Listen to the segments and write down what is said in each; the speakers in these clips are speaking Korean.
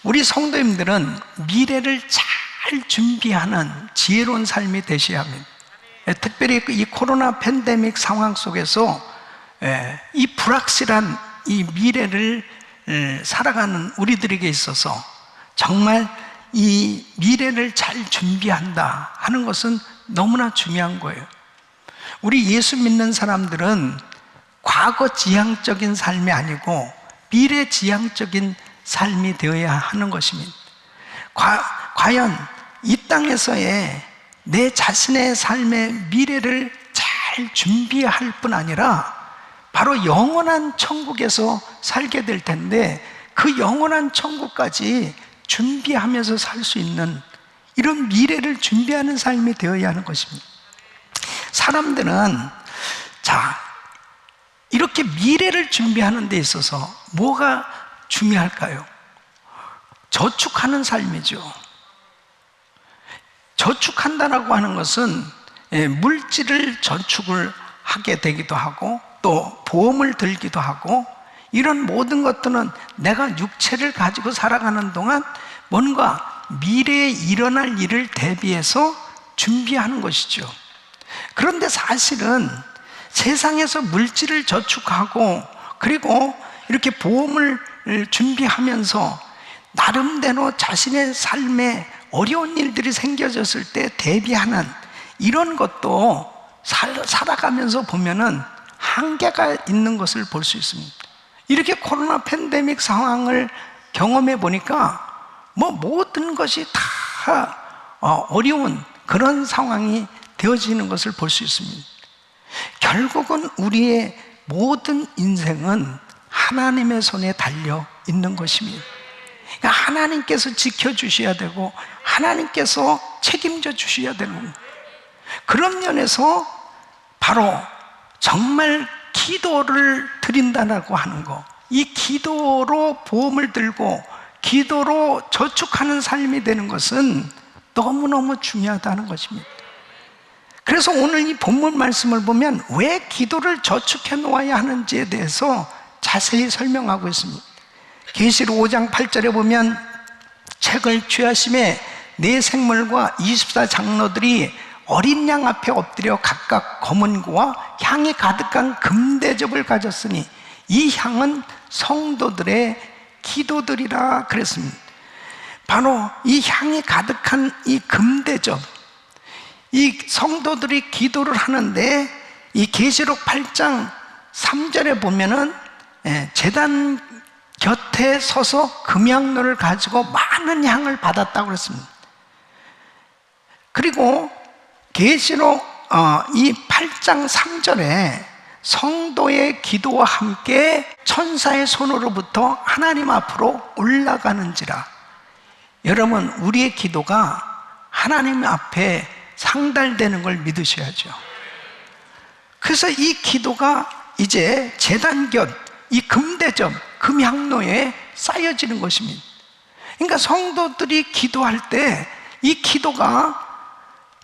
우리 성도님들은 미래를 잘 준비하는 지혜로운 삶이 되셔야 합니다. 특별히 이 코로나 팬데믹 상황 속에서 이 불확실한 이 미래를 살아가는 우리들에게 있어서 정말 이 미래를 잘 준비한다 하는 것은 너무나 중요한 거예요. 우리 예수 믿는 사람들은 과거 지향적인 삶이 아니고 미래 지향적인 삶이 되어야 하는 것입니다. 과연 이 땅에서의 내 자신의 삶의 미래를 잘 준비할 뿐 아니라 바로 영원한 천국에서 살게 될 텐데, 그 영원한 천국까지 준비하면서 살 수 있는 이런 미래를 준비하는 삶이 되어야 하는 것입니다. 사람들은 이렇게 미래를 준비하는 데 있어서 뭐가 중요할까요? 저축하는 삶이죠. 저축한다라고 하는 것은 물질을 저축을 하게 되기도 하고, 또 보험을 들기도 하고, 이런 모든 것들은 내가 육체를 가지고 살아가는 동안 뭔가 미래에 일어날 일을 대비해서 준비하는 것이죠. 그런데 사실은 세상에서 물질을 저축하고 그리고 이렇게 보험을 준비하면서 나름대로 자신의 삶에 어려운 일들이 생겨졌을 때 대비하는 이런 것도 살아가면서 보면은 한계가 있는 것을 볼 수 있습니다. 이렇게 코로나 팬데믹 상황을 경험해 보니까 모든 것이 다 어려운 그런 상황이 되어지는 것을 볼 수 있습니다. 결국은 우리의 모든 인생은 하나님의 손에 달려 있는 것입니다. 그러니까 하나님께서 지켜주셔야 되고 하나님께서 책임져 주셔야 되는, 그런 면에서 바로 정말 기도를 드린다라고 하는 것, 이 기도로 보험을 들고 기도로 저축하는 삶이 되는 것은 너무너무 중요하다는 것입니다. 그래서 오늘 이 본문 말씀을 보면 왜 기도를 저축해 놓아야 하는지에 대해서 자세히 설명하고 있습니다. 계시록 5장 8절에 보면 책을 취하심에 네 생물과 24장로들이 어린 양 앞에 엎드려 각각 검은 고와 향이 가득한 금대접을 가졌으니 이 향은 성도들의 기도들이라 그랬습니다. 바로 이 향이 가득한 이 금대접, 이 성도들이 기도를 하는데, 이 계시록 8장 3절에 보면은 제단 곁에 서서 금향로를 가지고 많은 향을 받았다고 그랬습니다. 그리고 계시록 이 8장 3절에 성도의 기도와 함께 천사의 손으로부터 하나님 앞으로 올라가는지라. 여러분, 우리의 기도가 하나님 앞에 상달되는 걸 믿으셔야죠. 그래서 이 기도가 이제 제단 곁, 이 금대접, 금향로에 쌓여지는 것입니다. 그러니까 성도들이 기도할 때 이 기도가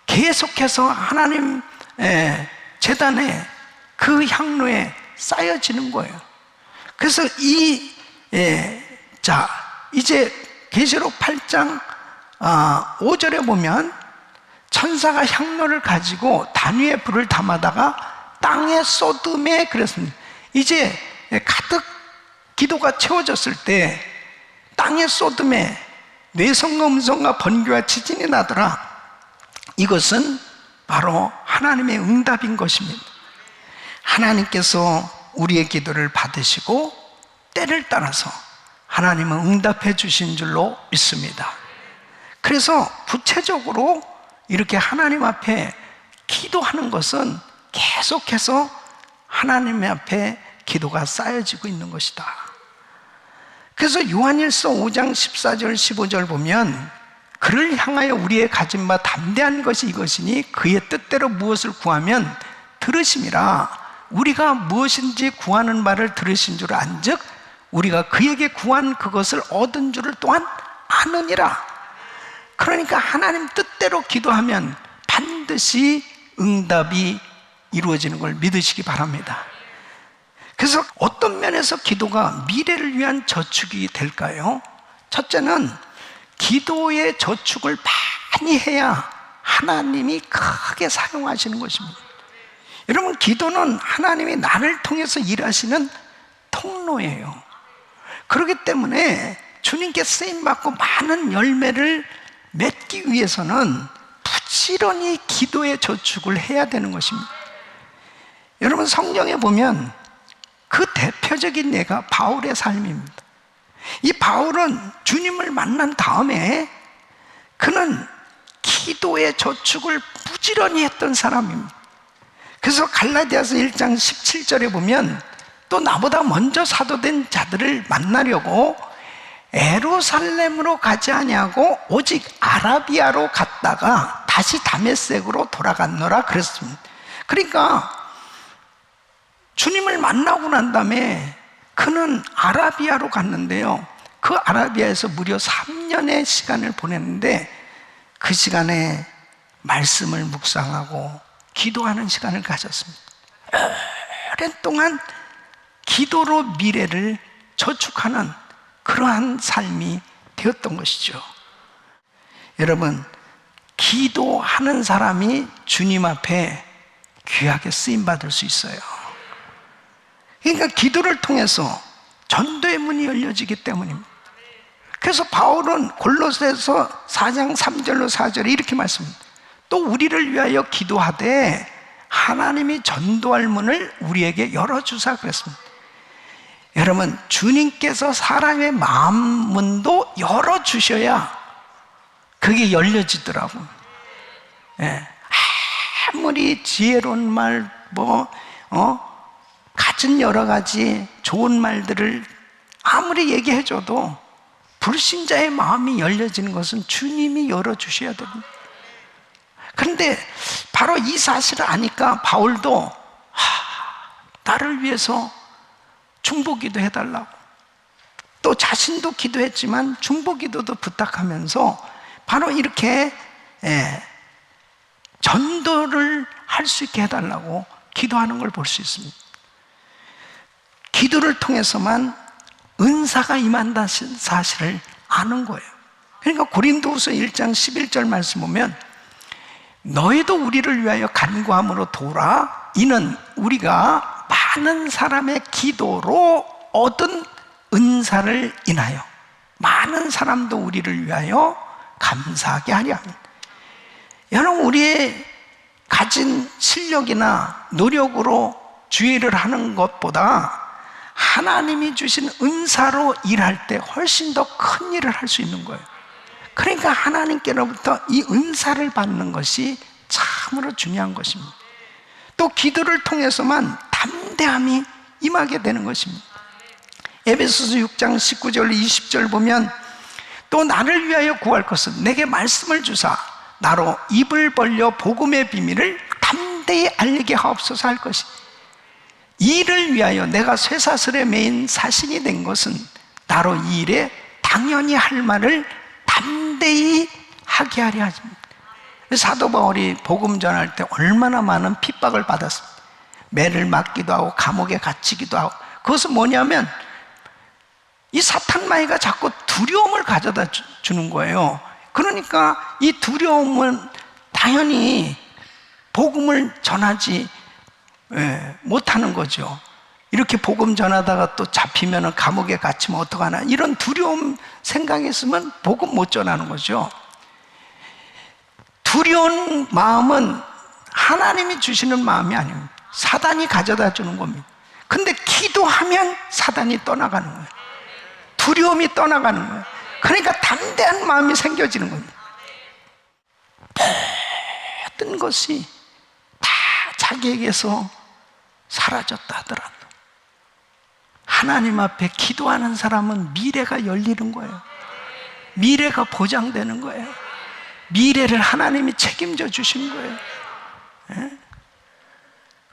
계속해서 하나님 제단에, 그 향로에 쌓여지는 거예요. 그래서 이제 계시록 8장 5절에 보면 천사가 향로를 가지고 단위의 불을 담아다가 땅에 쏟음에 그랬습니다. 이제 가득 기도가 채워졌을 때 땅에 쏟음에 뇌성과 음성과 번개와 지진이 나더라. 이것은 바로 하나님의 응답인 것입니다. 하나님께서 우리의 기도를 받으시고 때를 따라서 하나님은 응답해 주신 줄로 믿습니다. 그래서 구체적으로 이렇게 하나님 앞에 기도하는 것은 계속해서 하나님 앞에 기도가 쌓여지고 있는 것이다. 그래서 요한일서 5장 14절 15절 보면 그를 향하여 우리의 가진 바 담대한 것이 이것이니 그의 뜻대로 무엇을 구하면 들으심이라. 우리가 무엇인지 구하는 바를 들으신 줄 안즉 우리가 그에게 구한 그것을 얻은 줄을 또한 아느니라. 그러니까 하나님 뜻대로 기도하면 반드시 응답이 이루어지는 걸 믿으시기 바랍니다. 그래서 어떤 면에서 기도가 미래를 위한 저축이 될까요? 첫째는 기도의 저축을 많이 해야 하나님이 크게 사용하시는 것입니다. 여러분, 기도는 하나님이 나를 통해서 일하시는 통로예요. 그렇기 때문에 주님께 쓰임받고 많은 열매를 맺기 위해서는 부지런히 기도의 저축을 해야 되는 것입니다. 여러분, 성경에 보면 그 대표적인 예가 바울의 삶입니다. 이 바울은 주님을 만난 다음에 그는 기도의 저축을 부지런히 했던 사람입니다. 그래서 갈라디아서 1장 17절에 보면 또 나보다 먼저 사도된 자들을 만나려고 에루살렘으로 가지 아니하고 오직 아라비아로 갔다가 다시 다메섹으로 돌아갔노라 그랬습니다. 그러니까 주님을 만나고 난 다음에 그는 아라비아로 갔는데요, 그 아라비아에서 무려 3년의 시간을 보냈는데 그 시간에 말씀을 묵상하고 기도하는 시간을 가졌습니다. 오랜 동안 기도로 미래를 저축하는 그러한 삶이 되었던 것이죠. 여러분, 기도하는 사람이 주님 앞에 귀하게 쓰임받을 수 있어요. 그러니까 기도를 통해서 전도의 문이 열려지기 때문입니다. 그래서 바울은 골로새서 4장 3절로 4절에 이렇게 말씀합니다. 또 우리를 위하여 기도하되 하나님이 전도할 문을 우리에게 열어주사 그랬습니다. 여러분, 주님께서 사람의 마음 문도 열어주셔야 그게 열려지더라고요. 예. 아무리 지혜로운 말, 갖은 여러 가지 좋은 말들을 아무리 얘기해줘도 불신자의 마음이 열려지는 것은 주님이 열어주셔야 됩니다. 그런데 바로 이 사실을 아니까 바울도 나를 위해서 중보기도 해달라고, 또 자신도 기도했지만 중보기도도 부탁하면서 바로 이렇게 전도를 할 수 있게 해달라고 기도하는 걸 볼 수 있습니다. 기도를 통해서만 은사가 임한다는 사실을 아는 거예요. 그러니까 고린도후서 1장 11절 말씀 보면 너희도 우리를 위하여 간구함으로 도라. 이는 우리가 많은 사람의 기도로 얻은 은사를 인하여 많은 사람도 우리를 위하여 감사하게 하려 합니다. 여러분, 우리의 가진 실력이나 노력으로 주의를 하는 것보다 하나님이 주신 은사로 일할 때 훨씬 더 큰 일을 할 수 있는 거예요. 그러니까 하나님께로부터 이 은사를 받는 것이 참으로 중요한 것입니다. 또 기도를 통해서만 담대함이 임하게 되는 것입니다. 에베소서 6장 19절 20절 보면 또 나를 위하여 구할 것은 내게 말씀을 주사 나로 입을 벌려 복음의 비밀을 담대히 알리게 하옵소서 할 것이, 이를 위하여 내가 쇠사슬에 매인 사신이 된 것은 나로 이 일에 당연히 할 말을 담대히 하게 하려 하십니다. 사도 바울이 복음 전할 때 얼마나 많은 핍박을 받았습니다. 매를 맞기도 하고 감옥에 갇히기도 하고. 그것은 뭐냐면 이 사탄마귀가 자꾸 두려움을 가져다 주는 거예요. 그러니까 이 두려움은 당연히 복음을 전하지 못하는 거죠. 이렇게 복음 전하다가 또 잡히면 감옥에 갇히면 어떡하나, 이런 두려움 생각이 있으면 복음 못 전하는 거죠. 두려운 마음은 하나님이 주시는 마음이 아닙니다. 사단이 가져다 주는 겁니다. 근데 기도하면 사단이 떠나가는 거예요. 두려움이 떠나가는 거예요. 그러니까 담대한 마음이 생겨지는 겁니다. 모든 것이 다 자기에게서 사라졌다 하더라도 하나님 앞에 기도하는 사람은 미래가 열리는 거예요. 미래가 보장되는 거예요. 미래를 하나님이 책임져 주신 거예요.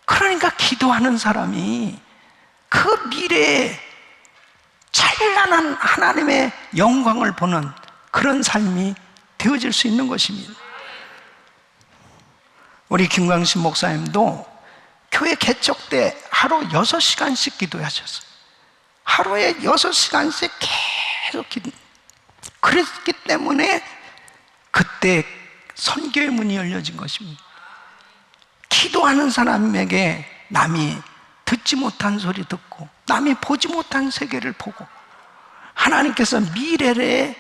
그러니까 기도하는 사람이 그 미래에 찬란한 하나님의 영광을 보는 그런 삶이 되어질 수 있는 것입니다. 우리 김광신 목사님도 교회 개척 때 하루 6시간씩 기도하셨어요. 하루에 6시간씩 계속 기도. 그랬기 때문에 그때 선교의 문이 열려진 것입니다. 기도하는 사람에게 남이 듣지 못한 소리 듣고 남이 보지 못한 세계를 보고 하나님께서 미래에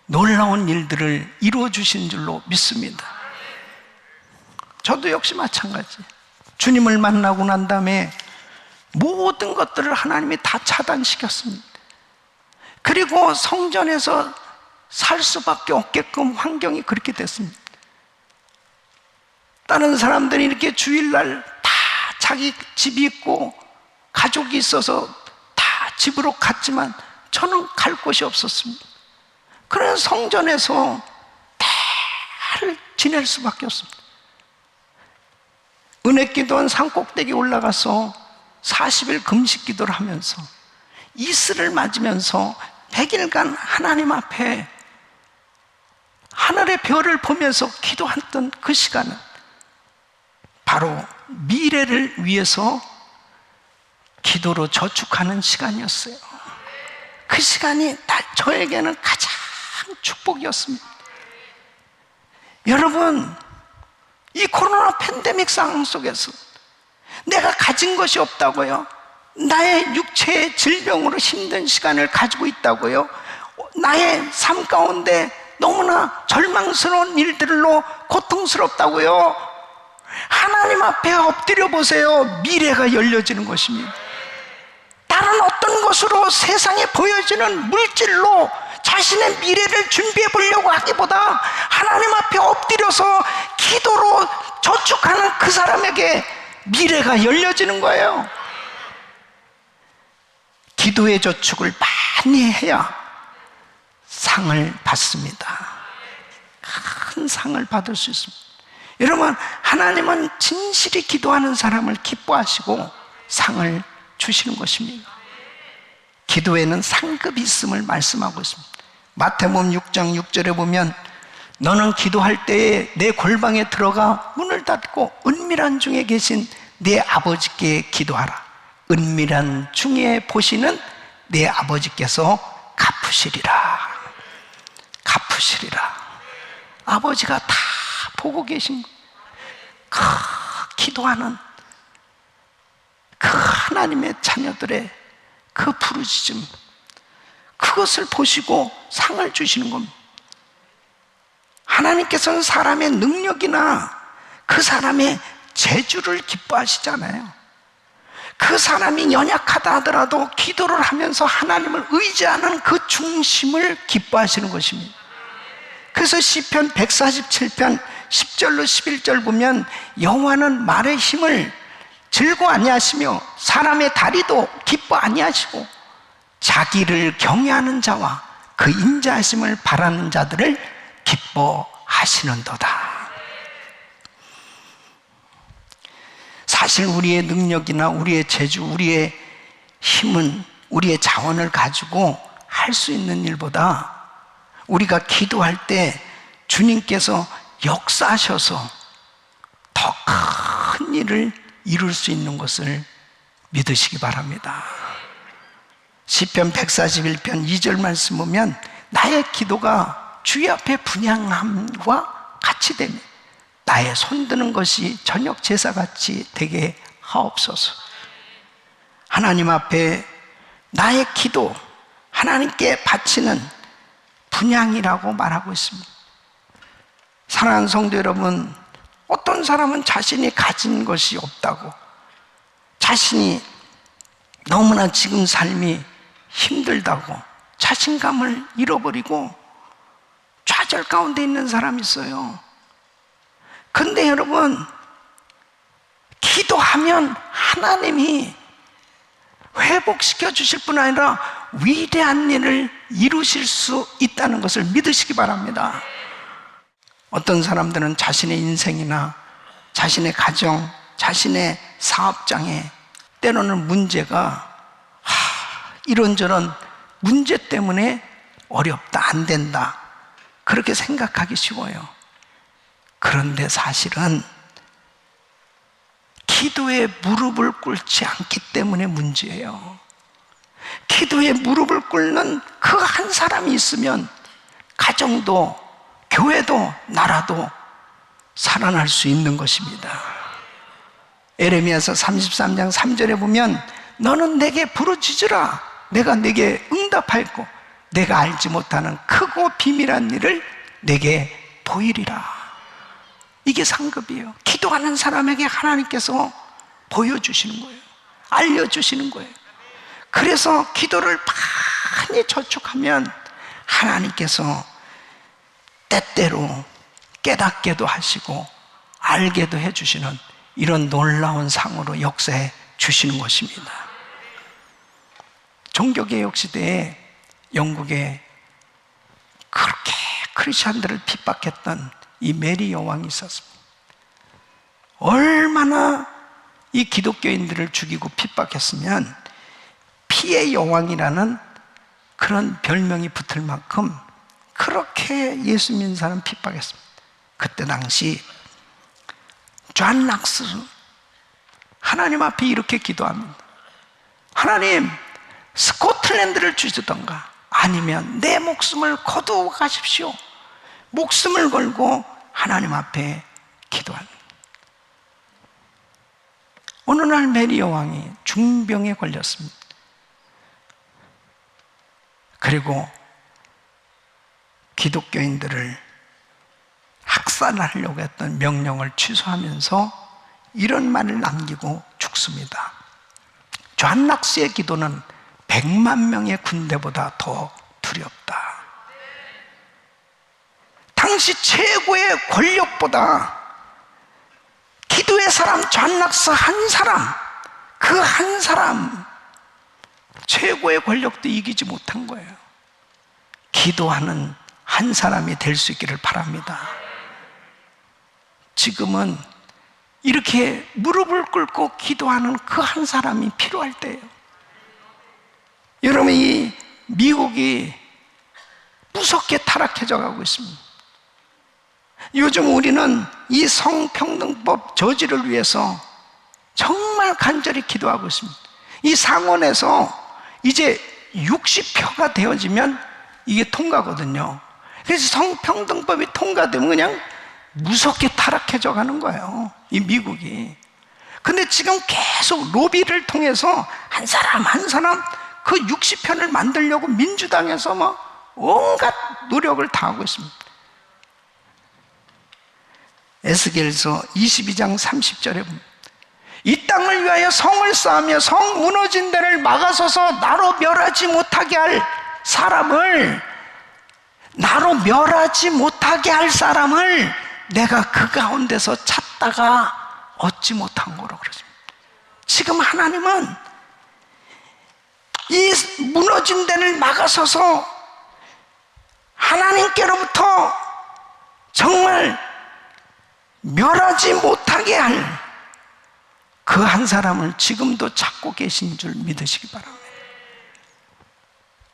놀라운 일들을 이루어 주신 줄로 믿습니다. 저도 역시 마찬가지. 주님을 만나고 난 다음에 모든 것들을 하나님이 다 차단시켰습니다. 그리고 성전에서 살 수밖에 없게끔 환경이 그렇게 됐습니다. 다른 사람들이 이렇게 주일날 다 자기 집이 있고 가족이 있어서 다 집으로 갔지만 저는 갈 곳이 없었습니다. 그래서 성전에서 달을 지낼 수밖에 없습니다. 은혜기도원 산꼭대기 올라가서 40일 금식 기도를 하면서 이슬을 맞으면서 100일간 하나님 앞에 하늘의 별을 보면서 기도했던 그 시간은 바로 미래를 위해서 기도로 저축하는 시간이었어요. 그 시간이 저에게는 가장 축복이었습니다. 여러분, 이 코로나 팬데믹 상황 속에서 내가 가진 것이 없다고요? 나의 육체의 질병으로 힘든 시간을 가지고 있다고요? 나의 삶 가운데 너무나 절망스러운 일들로 고통스럽다고요? 하나님 앞에 엎드려 보세요. 미래가 열려지는 것입니다. 다른 어떤 것으로 세상에 보여지는 물질로 자신의 미래를 준비해 보려고 하기보다 하나님 앞에 엎드려서 기도로 저축하는 그 사람에게 미래가 열려지는 거예요. 기도의 저축을 많이 해야 상을 받습니다. 큰 상을 받을 수 있습니다. 여러분, 하나님은 진실히 기도하는 사람을 기뻐하시고 상을 주시는 것입니다. 기도에는 상급이 있음을 말씀하고 있습니다. 마태복음 6장 6절에 보면 너는 기도할 때에 내 골방에 들어가 문을 닫고 은밀한 중에 계신 내 아버지께 기도하라. 은밀한 중에 보시는 내 아버지께서 갚으시리라. 갚으시리라. 아버지가 다 보고 계신 기도하는 그 하나님의 자녀들의 그 부르짖음, 그것을 보시고 상을 주시는 겁니다. 하나님께서는 사람의 능력이나 그 사람의 재주를 기뻐하시잖아요. 그 사람이 연약하다 하더라도 기도를 하면서 하나님을 의지하는 그 중심을 기뻐하시는 것입니다. 그래서 시편 147편 10절로 11절 보면 여호와는 말의 힘을 즐거 아니하시며 사람의 다리도 기뻐 아니하시고 자기를 경외하는 자와 그 인자하심을 바라는 자들을 기뻐하시는도다. 사실 우리의 능력이나 우리의 재주, 우리의 힘은 우리의 자원을 가지고 할 수 있는 일보다 우리가 기도할 때 주님께서 역사하셔서 더 큰 일을 이룰 수 있는 것을 믿으시기 바랍니다. 시편 141편 2절 말씀 보면 나의 기도가 주의 앞에 분향함과 같이 되며 나의 손드는 것이 저녁 제사같이 되게 하옵소서. 하나님 앞에 나의 기도, 하나님께 바치는 분향이라고 말하고 있습니다. 사랑하는 성도 여러분, 어떤 사람은 자신이 가진 것이 없다고, 자신이 너무나 지금 삶이 힘들다고 자신감을 잃어버리고 좌절 가운데 있는 사람이 있어요. 근데 여러분, 기도하면 하나님이 회복시켜 주실 뿐 아니라 위대한 일을 이루실 수 있다는 것을 믿으시기 바랍니다. 어떤 사람들은 자신의 인생이나 자신의 가정, 자신의 사업장에 때로는 문제가 이런저런 문제 때문에 어렵다, 안 된다, 그렇게 생각하기 쉬워요. 그런데 사실은 기도에 무릎을 꿇지 않기 때문에 문제예요. 기도에 무릎을 꿇는 그 한 사람이 있으면 가정도, 교회도, 나라도 살아날 수 있는 것입니다. 에레미야서 33장 3절에 보면 너는 내게 부르짖으라. 내가 내게 응답하였고 내가 알지 못하는 크고 비밀한 일을 내게 보이리라. 이게 상급이에요. 기도하는 사람에게 하나님께서 보여주시는 거예요. 알려주시는 거예요. 그래서 기도를 많이 저축하면 하나님께서 때때로 깨닫게도 하시고 알게도 해주시는 이런 놀라운 상으로 역사해 주시는 것입니다. 종교개혁 시대에 영국에 그렇게 크리스천들을 핍박했던 이 메리 여왕이 있었습니다. 얼마나 이 기독교인들을 죽이고 핍박했으면 피의 여왕이라는 그런 별명이 붙을 만큼 그렇게 예수 믿는 사람 핍박했습니다. 그때 당시 존 락스는 하나님 앞에 이렇게 기도합니다. 하나님, 스코틀랜드를 주시던가 아니면 내 목숨을 거두어 가십시오. 목숨을 걸고 하나님 앞에 기도합니다. 어느 날 메리 여왕이 중병에 걸렸습니다. 그리고 기독교인들을 학살하려고 했던 명령을 취소하면서 이런 말을 남기고 죽습니다. 존 락스의 기도는 100만 명의 군대보다 더 두렵다. 당시 최고의 권력보다 기도의 사람 존 락스 한 사람, 그 한 사람 최고의 권력도 이기지 못한 거예요. 기도하는 한 사람이 될 수 있기를 바랍니다. 지금은 이렇게 무릎을 꿇고 기도하는 그 한 사람이 필요할 때예요. 여러분, 이 미국이 무섭게 타락해져 가고 있습니다. 요즘 우리는 이 성평등법 저지를 위해서 정말 간절히 기도하고 있습니다. 이 상원에서 이제 60표가 되어지면 이게 통과거든요. 그래서 성평등법이 통과되면 그냥 무섭게 타락해져 가는 거예요, 이 미국이. 근데 지금 계속 로비를 통해서 한 사람 한 사람 그 60편을 만들려고 민주당에서 막 온갖 노력을 다하고 있습니다. 에스겔서 22장 30절에 보면 이 땅을 위하여 성을 쌓으며 성 무너진 데를 막아서서 나로 멸하지 못하게 할 사람을, 나로 멸하지 못하게 할 사람을 내가 그 가운데서 찾다가 얻지 못한 거로 그러십니다. 지금 하나님은 이 무너진 데를 막아서서 하나님께로부터 정말 멸하지 못하게 할 그 한 사람을 지금도 찾고 계신 줄 믿으시기 바랍니다.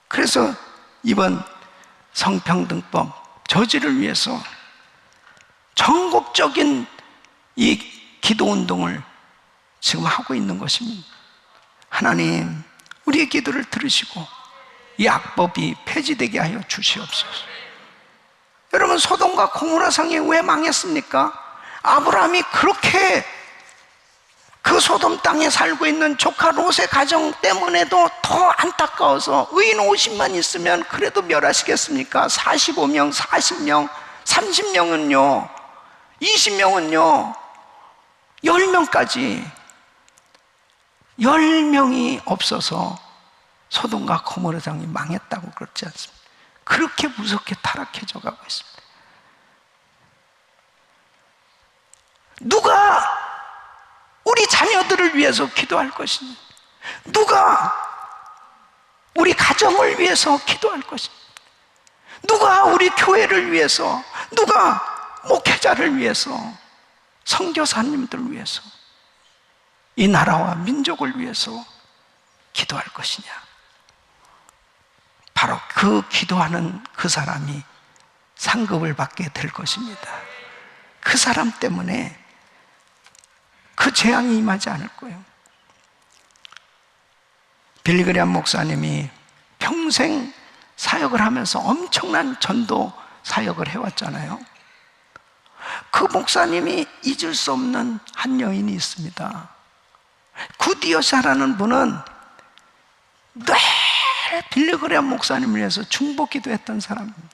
그래서 이번 성평등법 저지를 위해서 전국적인 이 기도운동을 지금 하고 있는 것입니다. 하나님, 우리의 기도를 들으시고 이 악법이 폐지되게 하여 주시옵소서. 여러분, 소돔과 고모라 성이 왜 망했습니까? 아브라함이 그렇게 그 소돔 땅에 살고 있는 조카 롯의 가정 때문에도 더 안타까워서 의인 50만 있으면 그래도 멸하시겠습니까? 45명, 40명, 30명은요, 20명은요, 10명까지 10명이 없어서 소돔과 고모라 성이 망했다고 그렇지 않습니다. 그렇게 무섭게 타락해져 가고 있습니다. 누가 우리 자녀들을 위해서 기도할 것이냐? 누가 우리 가정을 위해서 기도할 것이냐? 누가 우리 교회를 위해서, 누가 목회자를 위해서, 선교사님들 위해서, 이 나라와 민족을 위해서 기도할 것이냐? 바로 그 기도하는 그 사람이 상급을 받게 될 것입니다. 그 사람 때문에 그 재앙이 임하지 않을 거예요. 빌리 그레이엄 목사님이 평생 사역을 하면서 엄청난 전도 사역을 해왔잖아요. 그 목사님이 잊을 수 없는 한 여인이 있습니다. 구디여샤라는 분은 늘 빌리그레암 목사님을 위해서 중보기도 했던 사람입니다.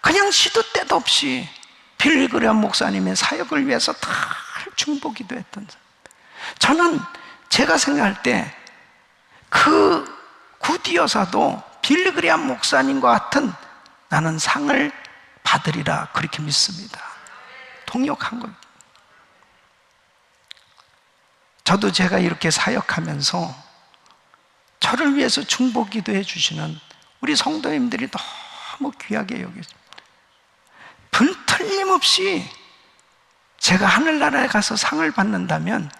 그냥 시도 때도 없이 빌리그레암 목사님의 사역을 위해서 다 중보기도 했던 사람. 저는 제가 생각할 때 그 구디여사도 빌리그레암 목사님과 같은 나는 상을 받으리라 그렇게 믿습니다. 통역한 거예요. 저도 제가 이렇게 사역하면서 저를 위해서 중보기도해 주시는 우리 성도님들이 너무 귀하게 여겨집니다. 틀림없이 제가 하늘나라에 가서 상을 받는다면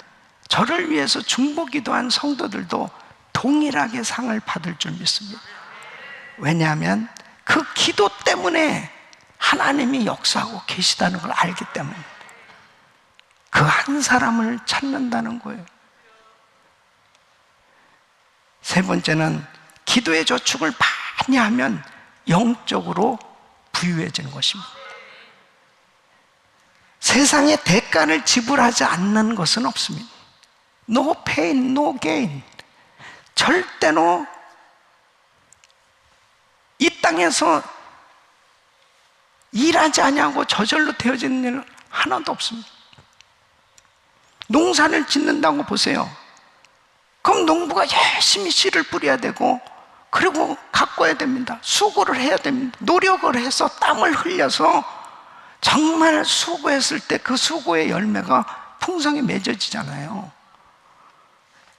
저를 위해서 중보기도한 성도들도 동일하게 상을 받을 줄 믿습니다. 왜냐하면 그 기도 때문에 하나님이 역사하고 계시다는 걸 알기 때문에 그 한 사람을 찾는다는 거예요. 세 번째는 기도의 저축을 많이 하면 영적으로 부유해지는 것입니다. 세상에 대가를 지불하지 않는 것은 없습니다. No pain, no gain. 절대로 이 땅에서 일하지 아니하고 저절로 되어지는 일은 하나도 없습니다. 농사를 짓는다고 보세요. 그럼 농부가 열심히 씨를 뿌려야 되고 그리고 가꿔야 됩니다. 수고를 해야 됩니다. 노력을 해서 땀을 흘려서 정말 수고했을 때 그 수고의 열매가 풍성히 맺어지잖아요.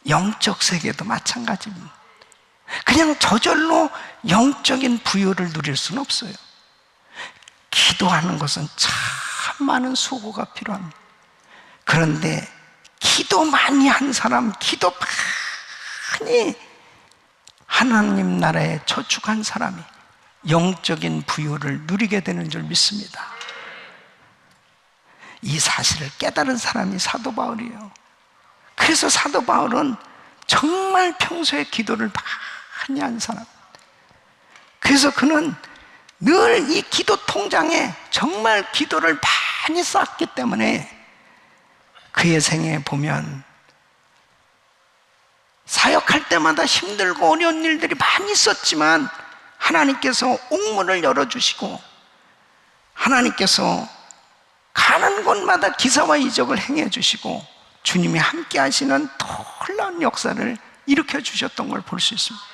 영적 세계도 마찬가지입니다. 그냥 저절로 영적인 부유를 누릴 수는 없어요. 기도하는 것은 참 많은 수고가 필요합니다. 그런데 기도 많이 한 사람, 기도 많이 하나님 나라에 저축한 사람이 영적인 부유를 누리게 되는 줄 믿습니다. 이 사실을 깨달은 사람이 사도 바울이에요. 그래서 사도 바울은 정말 평소에 기도를 많이 한 사람. 그래서 그는 늘 이 기도 통장에 정말 기도를 많이 쌓았기 때문에 그의 생에 보면 사역할 때마다 힘들고 어려운 일들이 많이 있었지만 하나님께서 옥문을 열어주시고 하나님께서 가는 곳마다 기사와 이적을 행해 주시고 주님이 함께 하시는 놀라운 역사를 일으켜 주셨던 걸 볼 수 있습니다.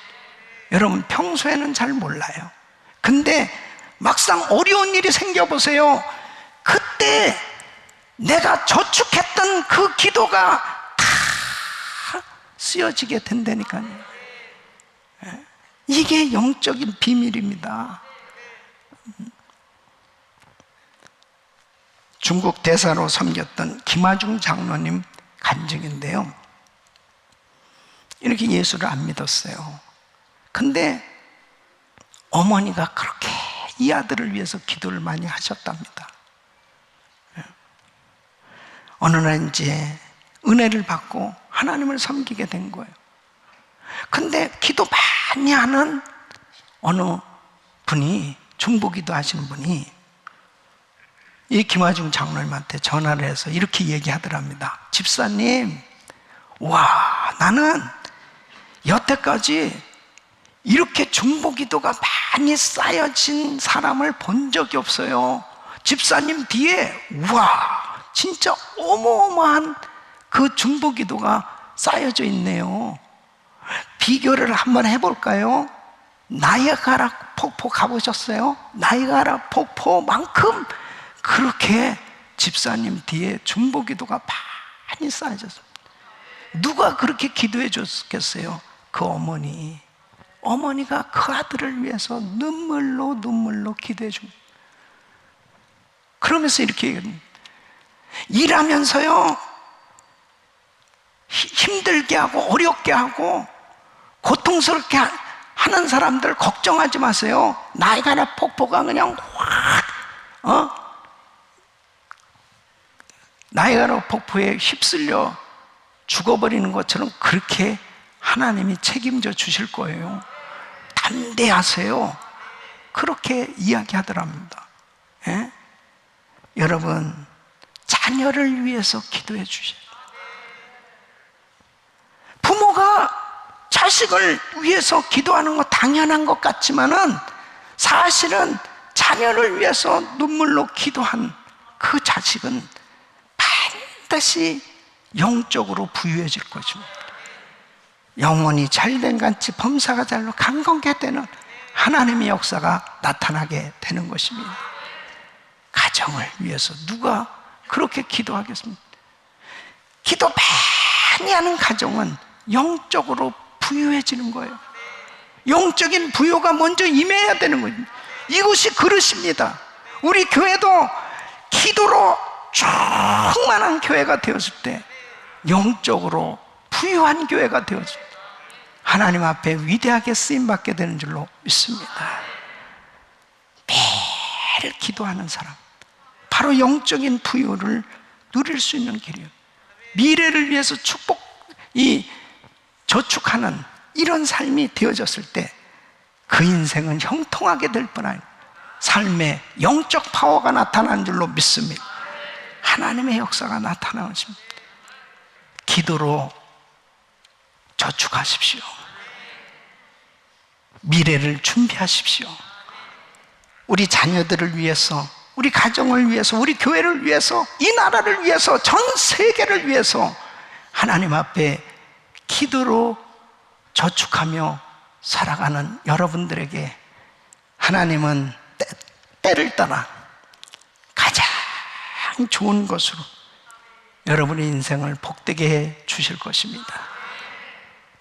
여러분 평소에는 잘 몰라요. 근데 막상 어려운 일이 생겨보세요. 그때 내가 저축했던 그 기도가 다 쓰여지게 된다니까요. 이게 영적인 비밀입니다. 중국 대사로 섬겼던 김하중 장로님 간증인데요. 이렇게 예수를 안 믿었어요. 근데 어머니가 그렇게 이 아들을 위해서 기도를 많이 하셨답니다. 어느 날 이제 은혜를 받고 하나님을 섬기게 된 거예요. 근데 기도 많이 하는 어느 분이, 중보기도 하시는 분이 이 김하중 장로님한테 전화를 해서 이렇게 얘기하더랍니다. 집사님, 와, 나는 여태까지 이렇게 중보기도가 많이 쌓여진 사람을 본 적이 없어요. 집사님 뒤에 와, 진짜 어마어마한 그 중보기도가 쌓여져 있네요. 비교를 한번 해볼까요? 나이아가라 폭포 가보셨어요? 나이아가라 폭포만큼 그렇게 집사님 뒤에 중보기도가 많이 쌓여졌습니다. 누가 그렇게 기도해 줬겠어요? 그 어머니가 그 아들을 위해서 눈물로 기도해 줍니다. 그러면서 이렇게 얘기합니다. 일하면서요 힘들게 하고 어렵게 하고 고통스럽게 하는 사람들 걱정하지 마세요. 나이아가라 폭포가 그냥 확 나이아가라 폭포에 휩쓸려 죽어버리는 것처럼 그렇게 하나님이 책임져 주실 거예요. 담대하세요. 그렇게 이야기하더랍니다. 예? 여러분, 자녀를 위해서 기도해 주셔야 돼요. 부모가 자식을 위해서 기도하는 거 당연한 것 같지만은 사실은 자녀를 위해서 눈물로 기도한 그 자식은 반드시 영적으로 부유해질 것입니다. 영혼이 잘된 간치 범사가 잘로 강건케 되는 하나님의 역사가 나타나게 되는 것입니다. 가정을 위해서 누가 그렇게 기도하겠습니까? 기도 많이 하는 가정은 영적으로 부유해지는 거예요. 영적인 부유가 먼저 임해야 되는 거예요. 이것이 그릇입니다. 우리 교회도 기도로 충만한 교회가 되었을 때 영적으로 부유한 교회가 되었을 때 하나님 앞에 위대하게 쓰임받게 되는 줄로 믿습니다. 매일 기도하는 사람, 바로 영적인 부유를 누릴 수 있는 길이에요. 미래를 위해서 저축하는 이런 삶이 되어졌을 때 그 인생은 형통하게 될 뿐 아니라 삶의 영적 파워가 나타나는 줄로 믿습니다. 하나님의 역사가 나타나는 것입니다. 기도로 저축하십시오. 미래를 준비하십시오. 우리 자녀들을 위해서, 우리 가정을 위해서, 우리 교회를 위해서, 이 나라를 위해서, 전 세계를 위해서 하나님 앞에 기도로 저축하며 살아가는 여러분들에게 하나님은 때를 떠나 가장 좋은 것으로 여러분의 인생을 복되게 해 주실 것입니다.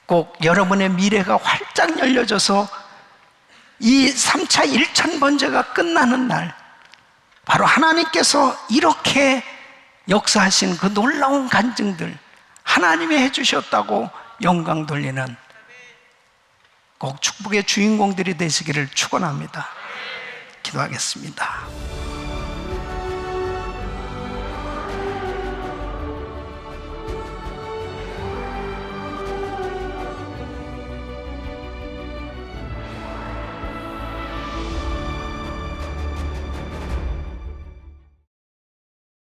꼭 여러분의 미래가 활짝 열려져서 이 3차 1천 번제가 끝나는 날, 바로 하나님께서 이렇게 역사하신 그 놀라운 간증들 하나님이 해주셨다고 영광 돌리는 꼭 축복의 주인공들이 되시기를 축원합니다. 기도하겠습니다.